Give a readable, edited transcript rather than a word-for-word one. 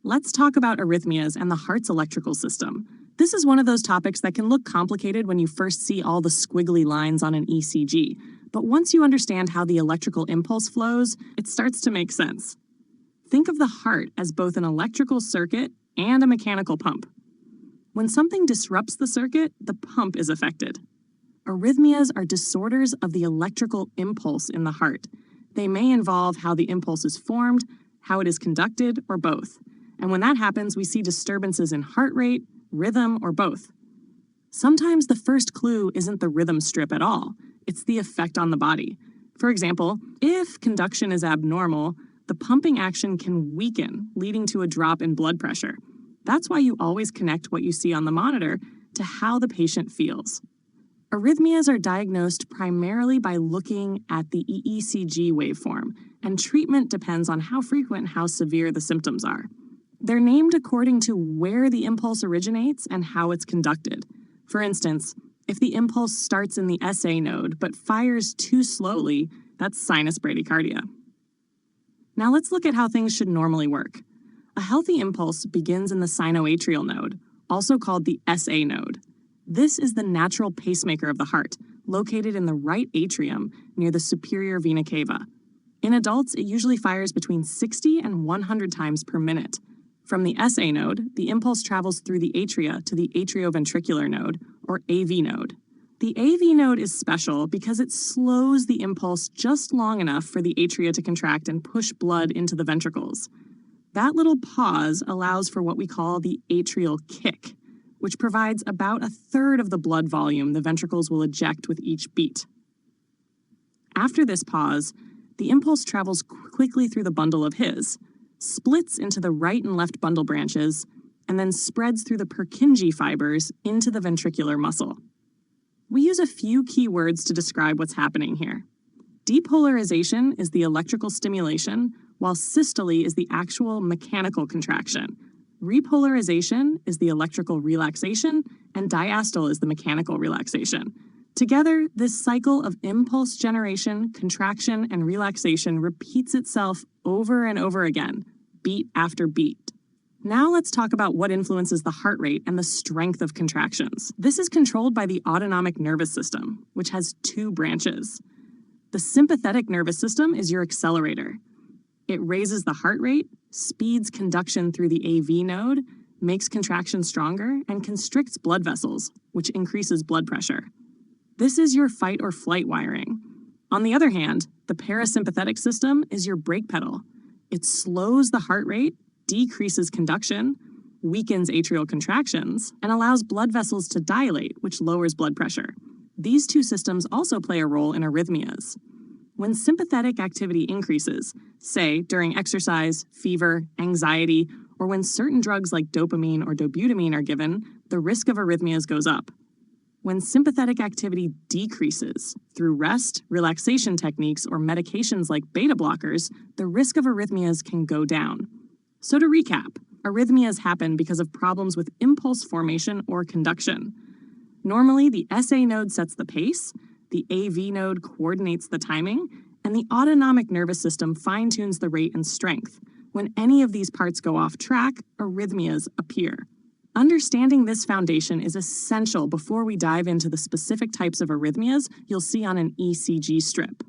Let's talk about arrhythmias and the heart's electrical system. This is one of those topics that can look complicated when you first see all the squiggly lines on an ECG, but once you understand how the electrical impulse flows, it starts to make sense. Think of the heart as both an electrical circuit and a mechanical pump. When something disrupts the circuit, the pump is affected. Arrhythmias are disorders of the electrical impulse in the heart. They may involve how the impulse is formed, how it is conducted, or both. And when that happens, we see disturbances in heart rate, rhythm, or both. Sometimes the first clue isn't the rhythm strip at all. It's the effect on the body. For example, if conduction is abnormal, the pumping action can weaken, leading to a drop in blood pressure. That's why you always connect what you see on the monitor to how the patient feels. Arrhythmias are diagnosed primarily by looking at the EECG waveform, and treatment depends on how frequent and how severe the symptoms are. They're named according to where the impulse originates and how it's conducted. For instance, if the impulse starts in the SA node but fires too slowly, that's sinus bradycardia. Now let's look at how things should normally work. A healthy impulse begins in the sinoatrial node, also called the SA node. This is the natural pacemaker of the heart, located in the right atrium near the superior vena cava. In adults, it usually fires between 60 and 100 times per minute. From the SA node, the impulse travels through the atria to the atrioventricular node, or AV node. The AV node is special because it slows the impulse just long enough for the atria to contract and push blood into the ventricles. That little pause allows for what we call the atrial kick, which provides about a third of the blood volume the ventricles will eject with each beat. After this pause, the impulse travels quickly through the bundle of His, splits into the right and left bundle branches, and then spreads through the Purkinje fibers into the ventricular muscle. We use a few key words to describe what's happening here. Depolarization is the electrical stimulation, while systole is the actual mechanical contraction. Repolarization is the electrical relaxation, and diastole is the mechanical relaxation. Together, this cycle of impulse generation, contraction, and relaxation repeats itself over and over again, beat after beat. Now let's talk about what influences the heart rate and the strength of contractions. This is controlled by the autonomic nervous system, which has two branches. The sympathetic nervous system is your accelerator. It raises the heart rate, speeds conduction through the AV node, makes contraction stronger, and constricts blood vessels, which increases blood pressure. This is your fight or flight wiring. On the other hand, the parasympathetic system is your brake pedal. It slows the heart rate, decreases conduction, weakens atrial contractions, and allows blood vessels to dilate, which lowers blood pressure. These two systems also play a role in arrhythmias. When sympathetic activity increases, say during exercise, fever, anxiety, or when certain drugs like dopamine or dobutamine are given, the risk of arrhythmias goes up. When sympathetic activity decreases through rest, relaxation techniques, or medications like beta blockers, the risk of arrhythmias can go down. So to recap, arrhythmias happen because of problems with impulse formation or conduction. Normally, the SA node sets the pace, the AV node coordinates the timing, and the autonomic nervous system fine-tunes the rate and strength. When any of these parts go off track, arrhythmias appear. Understanding this foundation is essential before we dive into the specific types of arrhythmias you'll see on an ECG strip.